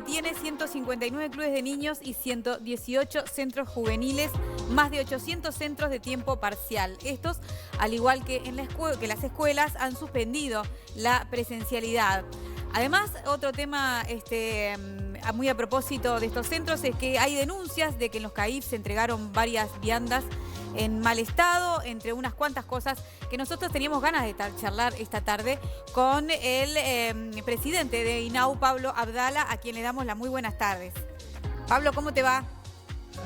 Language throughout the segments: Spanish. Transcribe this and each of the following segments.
tiene 159 clubes de niños y 118 centros juveniles, más de 800 centros de tiempo parcial. Estos, al igual que, que las escuelas, han suspendido la presencialidad. Además, otro tema muy a propósito de estos centros es que hay denuncias de que en los CAIF se entregaron varias viandas en mal estado, entre unas cuantas cosas que nosotros teníamos ganas de charlar esta tarde con el presidente de INAU, Pablo Abdala, a quien le damos las muy buenas tardes. Pablo, ¿cómo te va?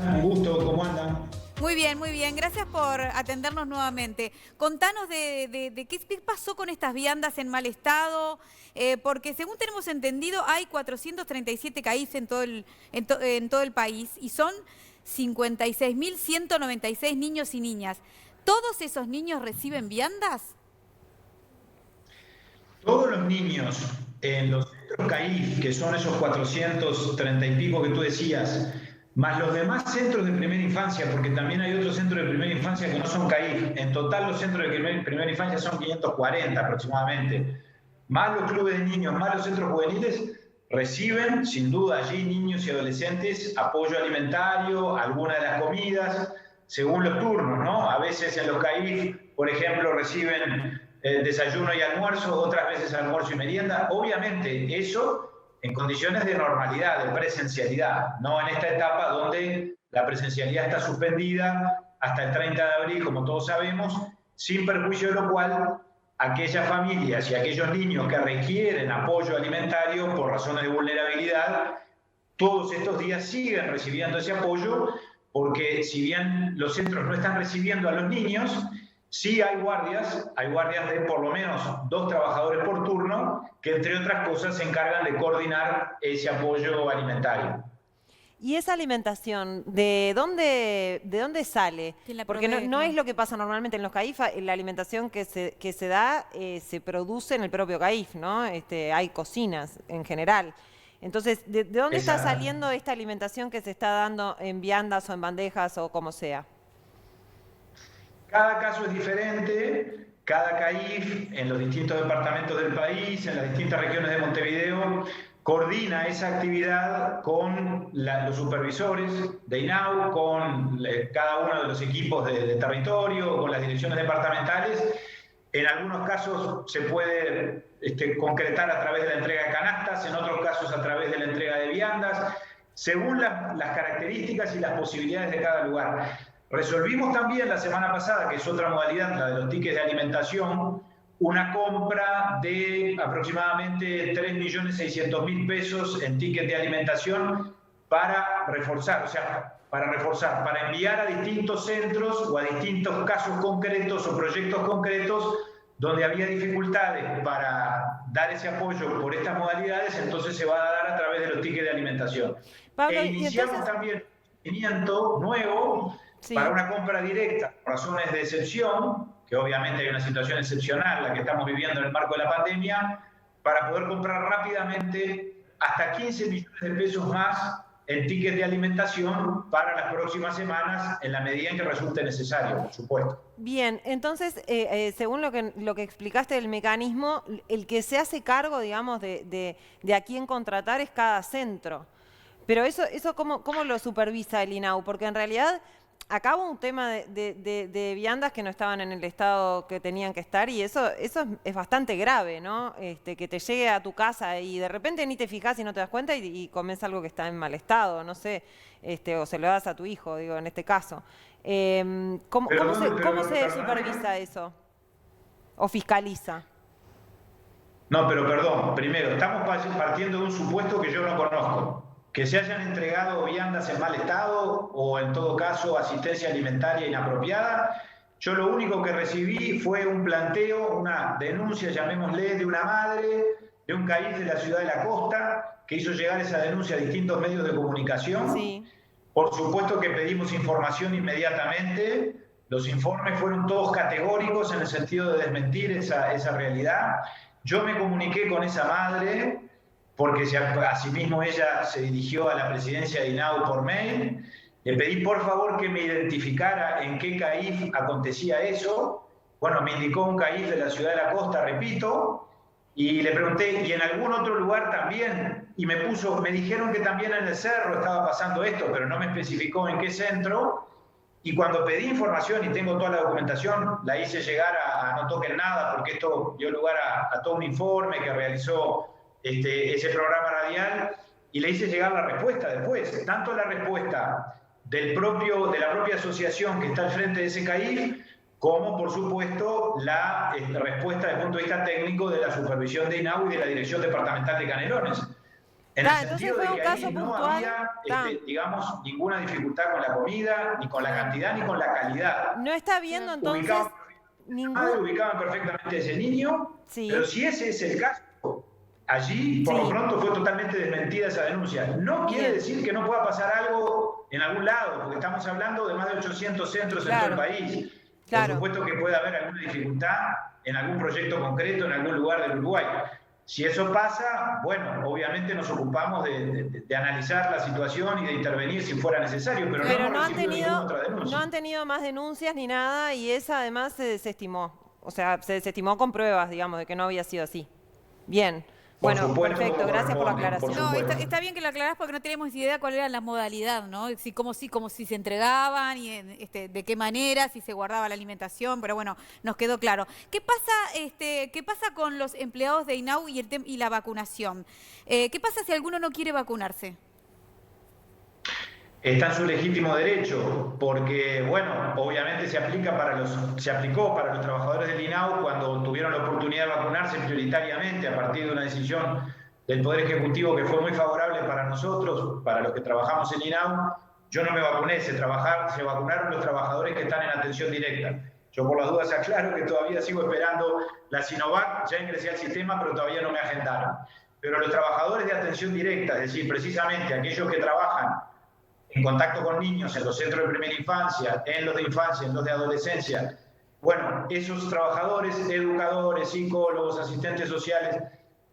Un gusto, ¿cómo andan? Muy bien, muy bien. Gracias por atendernos nuevamente. Contanos de qué pasó con estas viandas en mal estado, porque según tenemos entendido hay 437 CAIF en todo el país y son 56.196 niños y niñas. ¿Todos esos niños reciben viandas? Todos los niños en los centros CAIF, que son esos 430 y pico que tú decías, más los demás centros de primera infancia, porque también hay otros centros de primera infancia que no son CAIF. En total los centros de primera infancia son 540 aproximadamente. Más los clubes de niños, más los centros juveniles, reciben sin duda allí niños y adolescentes apoyo alimentario, alguna de las comidas, según los turnos, ¿no? A veces en los CAIF, por ejemplo, reciben desayuno y almuerzo, otras veces almuerzo y merienda. Obviamente eso en condiciones de normalidad, de presencialidad, no en esta etapa donde la presencialidad está suspendida hasta el 30 de abril, como todos sabemos, sin perjuicio de lo cual aquellas familias y aquellos niños que requieren apoyo alimentario por razones de vulnerabilidad, todos estos días siguen recibiendo ese apoyo, porque si bien los centros no están recibiendo a los niños, sí hay guardias de por lo menos 2 trabajadores por turno que, entre otras cosas, se encargan de coordinar ese apoyo alimentario. ¿Y esa alimentación, de dónde sale? Porque no es lo que pasa normalmente en los CAIF, la alimentación que se da se produce en el propio CAIF, ¿no? Hay cocinas en general. Entonces, ¿de dónde está saliendo esta alimentación que se está dando en viandas o en bandejas o como sea? Cada caso es diferente, cada CAIF en los distintos departamentos del país, en las distintas regiones de Montevideo, coordina esa actividad con los supervisores de INAU, con cada uno de los equipos de territorio, con las direcciones departamentales. En algunos casos se puede concretar a través de la entrega de canastas, en otros casos a través de la entrega de viandas, según las características y las posibilidades de cada lugar. Resolvimos también la semana pasada, que es otra modalidad, la de los tickets de alimentación, una compra de aproximadamente 3.600.000 pesos en tickets de alimentación para reforzar, para enviar a distintos centros o a distintos casos concretos o proyectos concretos donde había dificultades para dar ese apoyo por estas modalidades, entonces se va a dar a través de los tickets de alimentación. Pablo, iniciamos también un procedimiento nuevo para una compra directa por razones de excepción, que obviamente hay una situación excepcional, la que estamos viviendo en el marco de la pandemia, para poder comprar rápidamente hasta 15 millones de pesos más en tickets de alimentación para las próximas semanas, en la medida en que resulte necesario, por supuesto. Bien, entonces, según lo que explicaste del mecanismo, el que se hace cargo, digamos, de a quién contratar es cada centro. Pero eso ¿cómo lo supervisa el INAU? Porque en realidad acá hubo un tema de viandas que no estaban en el estado que tenían que estar y eso es bastante grave, ¿no? Que te llegue a tu casa y de repente ni te fijas y no te das cuenta y comes algo que está en mal estado, no sé, o se lo das a tu hijo, digo, en este caso. ¿Cómo se supervisa eso? ¿O fiscaliza? No, pero perdón, primero, estamos partiendo de un supuesto que yo no conozco. Que se hayan entregado viandas en mal estado o en todo caso asistencia alimentaria inapropiada. Yo lo único que recibí fue un planteo, una denuncia, llamémosle, de una madre de un CAIF de la ciudad de La Costa, que hizo llegar esa denuncia a distintos medios de comunicación. Sí. Por supuesto que pedimos información inmediatamente. Los informes fueron todos categóricos en el sentido de desmentir esa realidad. Yo me comuniqué con esa madre, porque asimismo ella se dirigió a la presidencia de INAU por mail. Le pedí por favor que me identificara en qué CAIF acontecía eso. Bueno, me indicó un CAIF de la ciudad de La Costa, repito, Y le pregunté, ¿y en algún otro lugar también? Y me dijeron que también en el Cerro estaba pasando esto, pero no me especificó en qué centro. Y cuando pedí información, y tengo toda la documentación, la hice llegar a No Toquen Nada, porque esto dio lugar a todo un informe que realizó ese programa radial, y le hice llegar la respuesta después. Tanto la respuesta de la propia asociación que está al frente de ese CAIF, como, por supuesto, la respuesta desde el punto de vista técnico de la supervisión de INAU y de la Dirección Departamental de Canelones. En el sentido de que ahí no había, digamos, ninguna dificultad con la comida, ni con la cantidad, ni con la calidad. No está viendo entonces ubicaban perfectamente a ese niño, sí. Pero si ese es el caso, allí por lo pronto fue totalmente desmentida esa denuncia. No quiere decir que no pueda pasar algo en algún lado, porque estamos hablando de más de 800 centros en todo el país. Por supuesto que puede haber alguna dificultad en algún proyecto concreto, en algún lugar del Uruguay. Si eso pasa, bueno, obviamente nos ocupamos de analizar la situación y de intervenir si fuera necesario, pero no han tenido más denuncias ni nada, y esa además se desestimó. O sea, se desestimó con pruebas, digamos, de que no había sido así. Bien. Bueno, perfecto, gracias por la aclaración. No, está bien que lo aclarás porque no tenemos idea cuál era la modalidad, ¿no? Como si se entregaban y de qué manera, si se guardaba la alimentación, pero bueno, nos quedó claro. ¿Qué pasa con los empleados de INAU y la vacunación? ¿Qué pasa si alguno no quiere vacunarse? Está en su legítimo derecho, porque, bueno, obviamente se aplicó para los trabajadores del INAU cuando tuvieron la oportunidad de vacunarse prioritariamente a partir de una decisión del Poder Ejecutivo que fue muy favorable para nosotros, para los que trabajamos en INAU. Yo no me vacuné, se vacunaron los trabajadores que están en atención directa. Yo por las dudas aclaro que todavía sigo esperando la Sinovac, ya ingresé al sistema, pero todavía no me agendaron. Pero los trabajadores de atención directa, es decir, precisamente aquellos que trabajan en contacto con niños en los centros de primera infancia, en los de infancia, en los de adolescencia. Bueno, esos trabajadores, educadores, psicólogos, asistentes sociales,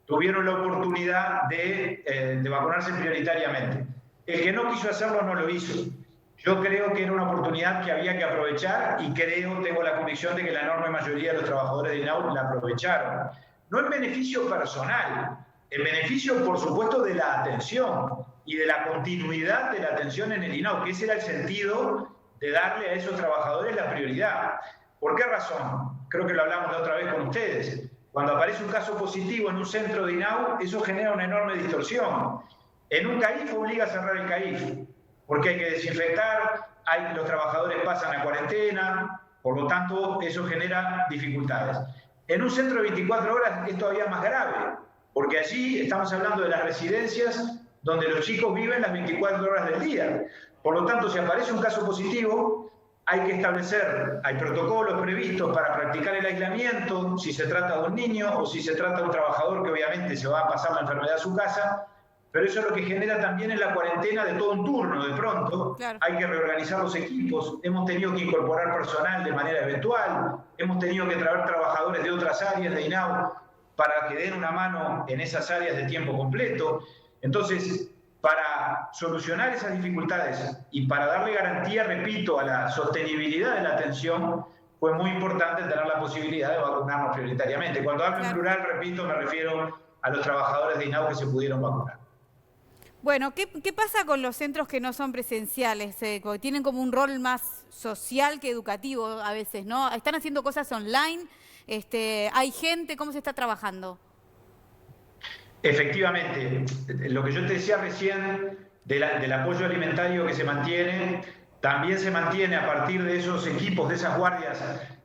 tuvieron la oportunidad de vacunarse prioritariamente. El que no quiso hacerlo no lo hizo. Yo creo que era una oportunidad que había que aprovechar y tengo la convicción de que la enorme mayoría de los trabajadores de INAU la aprovecharon. No en beneficio personal, en beneficio, por supuesto, de la atención y de la continuidad de la atención en el INAU, que ese era el sentido de darle a esos trabajadores la prioridad. ¿Por qué razón? Creo que lo hablamos la otra vez con ustedes. Cuando aparece un caso positivo en un centro de INAU, eso genera una enorme distorsión. En un CAIF obliga a cerrar el CAIF, porque hay que desinfectar, los trabajadores pasan a cuarentena, por lo tanto eso genera dificultades. En un centro de 24 horas es todavía más grave, porque allí estamos hablando de las residencias donde los chicos viven las 24 horas del día. Por lo tanto, si aparece un caso positivo, hay que hay protocolos previstos para practicar el aislamiento, si se trata de un niño o si se trata de un trabajador que obviamente se va a pasar la enfermedad a su casa, pero eso es lo que genera también en la cuarentena de todo un turno, de pronto. Claro. Hay que reorganizar los equipos, hemos tenido que incorporar personal de manera eventual, hemos tenido que traer trabajadores de otras áreas de INAU para que den una mano en esas áreas de tiempo completo. Entonces, para solucionar esas dificultades y para darle garantía, repito, a la sostenibilidad de la atención, fue muy importante tener la posibilidad de vacunarnos prioritariamente. Cuando hablo en plural, repito, me refiero a los trabajadores de INAU que se pudieron vacunar. Bueno, ¿qué pasa con los centros que no son presenciales? Porque tienen como un rol más social que educativo a veces, ¿no? ¿Están haciendo cosas online? ¿Hay gente? ¿Cómo se está trabajando? Efectivamente, lo que yo te decía recién del apoyo alimentario que se mantiene, también se mantiene a partir de esos equipos, de esas guardias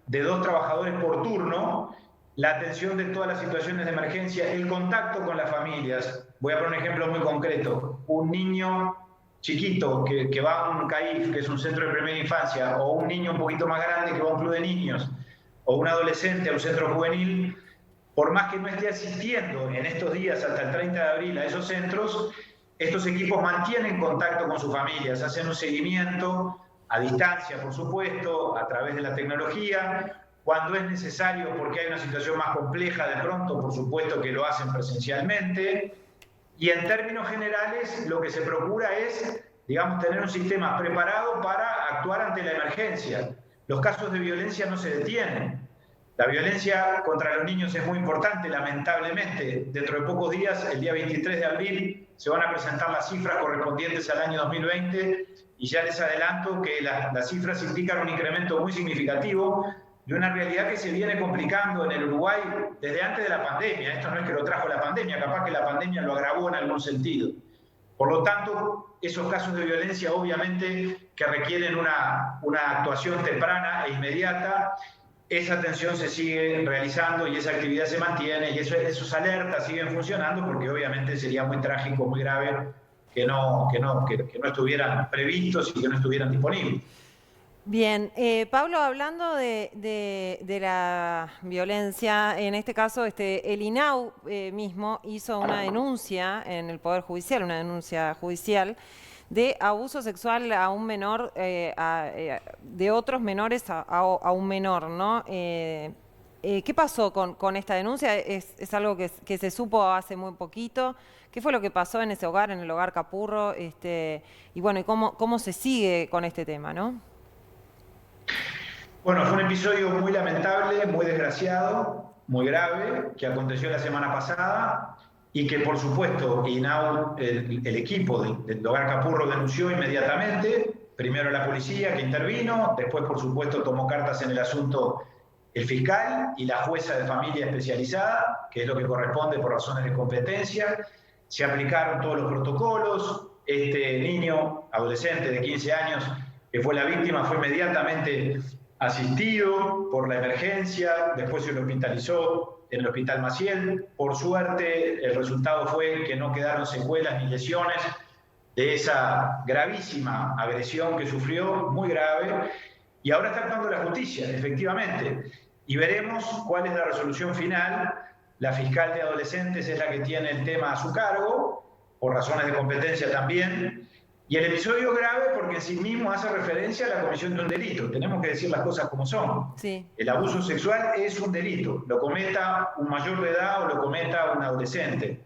de 2 trabajadores por turno, la atención de todas las situaciones de emergencia, el contacto con las familias. Voy a poner un ejemplo muy concreto. Un niño chiquito que va a un CAIF, que es un centro de primera infancia, o un niño un poquito más grande que va a un club de niños, o un adolescente a un centro juvenil, por más que no esté asistiendo en estos días hasta el 30 de abril a esos centros, estos equipos mantienen contacto con sus familias, hacen un seguimiento a distancia, por supuesto, a través de la tecnología, cuando es necesario porque hay una situación más compleja de pronto, por supuesto que lo hacen presencialmente, y en términos generales lo que se procura es, digamos, tener un sistema preparado para actuar ante la emergencia. Los casos de violencia no se detienen. La violencia contra los niños es muy importante, lamentablemente. Dentro de pocos días, el día 23 de abril, se van a presentar las cifras correspondientes al año 2020 y ya les adelanto que las cifras indican un incremento muy significativo de una realidad que se viene complicando en el Uruguay desde antes de la pandemia. Esto no es que lo trajo la pandemia, capaz que la pandemia lo agravó en algún sentido. Por lo tanto, esos casos de violencia obviamente que requieren una actuación temprana e inmediata, esa atención se sigue realizando y esa actividad se mantiene y esos alertas siguen funcionando porque obviamente sería muy trágico, muy grave que no estuvieran previstos y que no estuvieran disponibles. Bien, Pablo, hablando de la violencia, en este caso el INAU mismo hizo una denuncia en el Poder Judicial, una denuncia judicial de abuso sexual a un menor, de otros menores a un menor, ¿no? ¿Qué pasó con esta denuncia? ¿Es algo que se supo hace muy poquito? ¿Qué fue lo que pasó en ese hogar, en el hogar Capurro? Y bueno, ¿y cómo se sigue con este tema, no? Bueno, fue un episodio muy lamentable, muy desgraciado, muy grave, que aconteció la semana pasada y que, por supuesto, INAU, el equipo del hogar Capurro denunció inmediatamente, primero la policía que intervino, después, por supuesto, tomó cartas en el asunto el fiscal y la jueza de familia especializada, que es lo que corresponde por razones de competencia. Se aplicaron todos los protocolos. Este niño, adolescente de 15 años, que fue la víctima, fue inmediatamente asistido por la emergencia, después se lo hospitalizó en el Hospital Maciel. Por suerte, el resultado fue que no quedaron secuelas ni lesiones de esa gravísima agresión que sufrió, muy grave, y ahora está actuando la justicia, efectivamente, y veremos cuál es la resolución final. La fiscal de adolescentes es la que tiene el tema a su cargo, por razones de competencia también. Y el episodio grave porque en sí mismo hace referencia a la comisión de un delito. Tenemos que decir las cosas como son. Sí. El abuso sexual es un delito, lo cometa un mayor de edad o lo cometa un adolescente.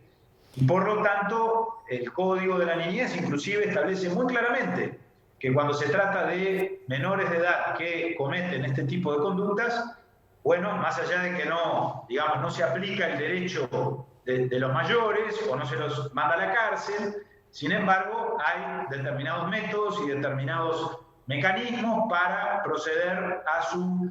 Y por lo tanto, el Código de la Niñez inclusive establece muy claramente que cuando se trata de menores de edad que cometen este tipo de conductas, bueno, más allá de que no se aplica el derecho de los mayores o no se los manda a la cárcel, sin embargo, hay determinados métodos y determinados mecanismos para proceder a su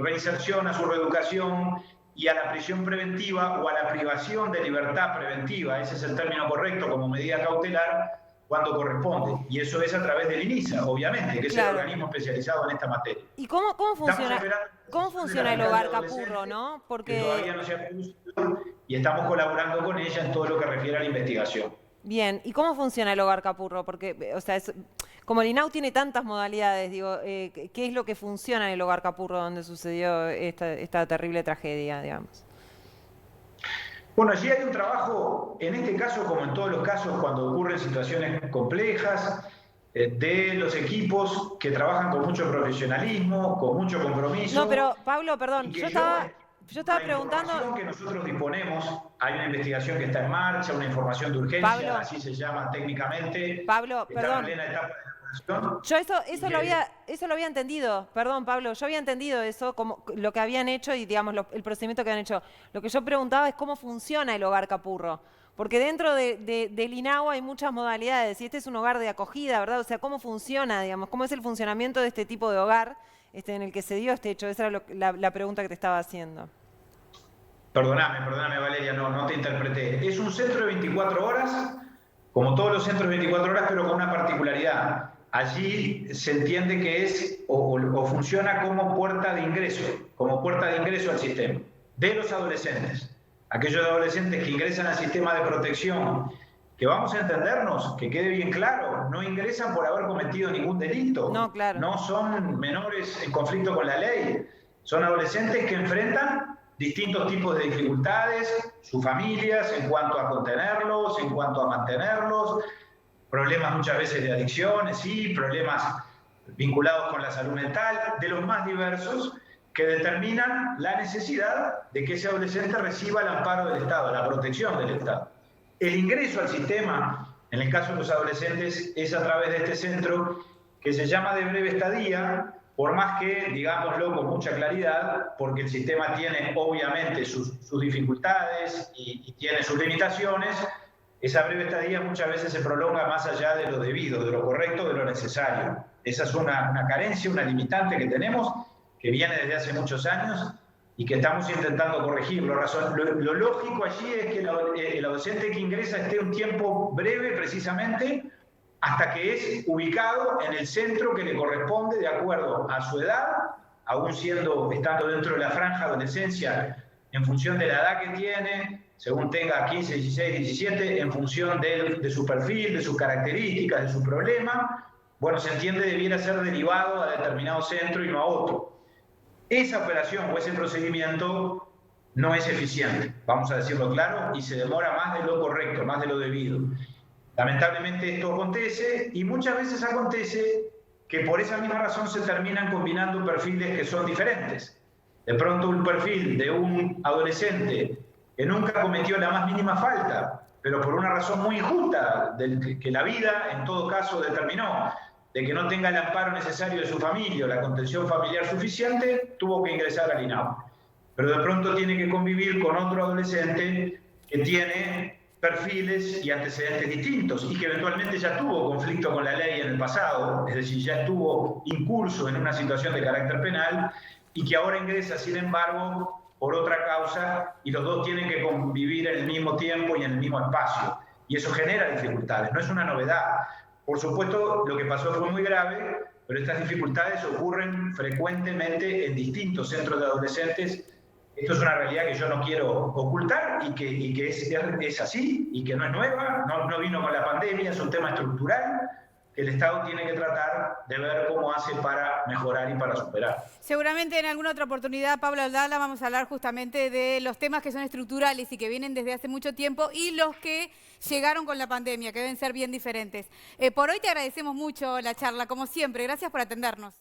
reinserción, a su reeducación y a la prisión preventiva o a la privación de libertad preventiva, ese es el término correcto, como medida cautelar, cuando corresponde. Y eso es a través del INISA, obviamente, que es el organismo especializado en esta materia. ¿Y cómo funciona el hogar Capurro, no? Porque todavía no se ha producido y estamos colaborando con ella en todo lo que refiere a la investigación. Bien, ¿y cómo funciona el hogar Capurro? Porque, o sea, como el INAU tiene tantas modalidades, digo, ¿qué es lo que funciona en el hogar Capurro donde sucedió esta terrible tragedia, digamos? Bueno, allí hay un trabajo, en este caso, como en todos los casos, cuando ocurren situaciones complejas, de los equipos que trabajan con mucho profesionalismo, con mucho compromiso. No, pero, Pablo, perdón, yo estaba preguntando... La información que nosotros disponemos, hay una investigación que está en marcha, una información de urgencia, Pablo, así se llama técnicamente. Pablo, perdón. En plena etapa de elaboración. Yo eso lo había entendido, perdón, Pablo, yo había entendido eso, como lo que habían hecho y, digamos, el procedimiento que han hecho. Lo que yo preguntaba es cómo funciona el hogar Capurro. Porque dentro del INAU hay muchas modalidades y este es un hogar de acogida, ¿verdad? O sea, ¿cómo funciona, digamos? ¿Cómo es el funcionamiento de este tipo de hogar en el que se dio este hecho? Esa era la pregunta que te estaba haciendo. Perdóname, Valeria, no te interpreté. Es un centro de 24 horas, como todos los centros de 24 horas, pero con una particularidad. Allí se entiende que es o funciona como puerta de ingreso al sistema, de los adolescentes. Aquellos adolescentes que ingresan al sistema de protección, que vamos a entendernos, que quede bien claro, no ingresan por haber cometido ningún delito. No, claro. No son menores en conflicto con la ley. Son adolescentes que enfrentan distintos tipos de dificultades, sus familias, en cuanto a contenerlos, en cuanto a mantenerlos, problemas muchas veces de adicciones, sí, problemas vinculados con la salud mental, de los más diversos, que determinan la necesidad de que ese adolescente reciba el amparo del Estado, la protección del Estado. El ingreso al sistema, en el caso de los adolescentes, es a través de este centro que se llama de breve estadía, por más que, digámoslo con mucha claridad, porque el sistema tiene obviamente sus dificultades y tiene sus limitaciones, esa breve estadía muchas veces se prolonga más allá de lo debido, de lo correcto, de lo necesario. Esa es una carencia, una limitante que tenemos, que viene desde hace muchos años y que estamos intentando corregir. Lo lógico allí es que el adolescente que ingresa esté un tiempo breve precisamente hasta que es ubicado en el centro que le corresponde de acuerdo a su edad, aún estando dentro de la franja de adolescencia, en función de la edad que tiene, según tenga 15, 16, 17, en función de su perfil, de sus características, de su problema, bueno, se entiende debiera ser derivado a determinado centro y no a otro. Esa operación o ese procedimiento no es eficiente, vamos a decirlo claro, y se demora más de lo correcto, más de lo debido. Lamentablemente esto acontece y muchas veces acontece que por esa misma razón se terminan combinando perfiles que son diferentes. De pronto un perfil de un adolescente que nunca cometió la más mínima falta, pero por una razón muy injusta, que la vida en todo caso determinó, de que no tenga el amparo necesario de su familia o la contención familiar suficiente, tuvo que ingresar al INAU. Pero de pronto tiene que convivir con otro adolescente que tiene perfiles y antecedentes distintos y que eventualmente ya tuvo conflicto con la ley en el pasado, es decir, ya estuvo incurso en una situación de carácter penal y que ahora ingresa, sin embargo, por otra causa y los dos tienen que convivir en el mismo tiempo y en el mismo espacio. Y eso genera dificultades, no es una novedad. Por supuesto, lo que pasó fue muy grave, pero estas dificultades ocurren frecuentemente en distintos centros de adolescentes. Esto es una realidad que yo no quiero ocultar y que es así y que no es nueva, no vino con la pandemia, es un tema estructural que el Estado tiene que tratar de ver cómo hace para mejorar y para superar. Seguramente en alguna otra oportunidad, Pablo Aldala, vamos a hablar justamente de los temas que son estructurales y que vienen desde hace mucho tiempo y los que llegaron con la pandemia, que deben ser bien diferentes. Por hoy te agradecemos mucho la charla, como siempre. Gracias por atendernos.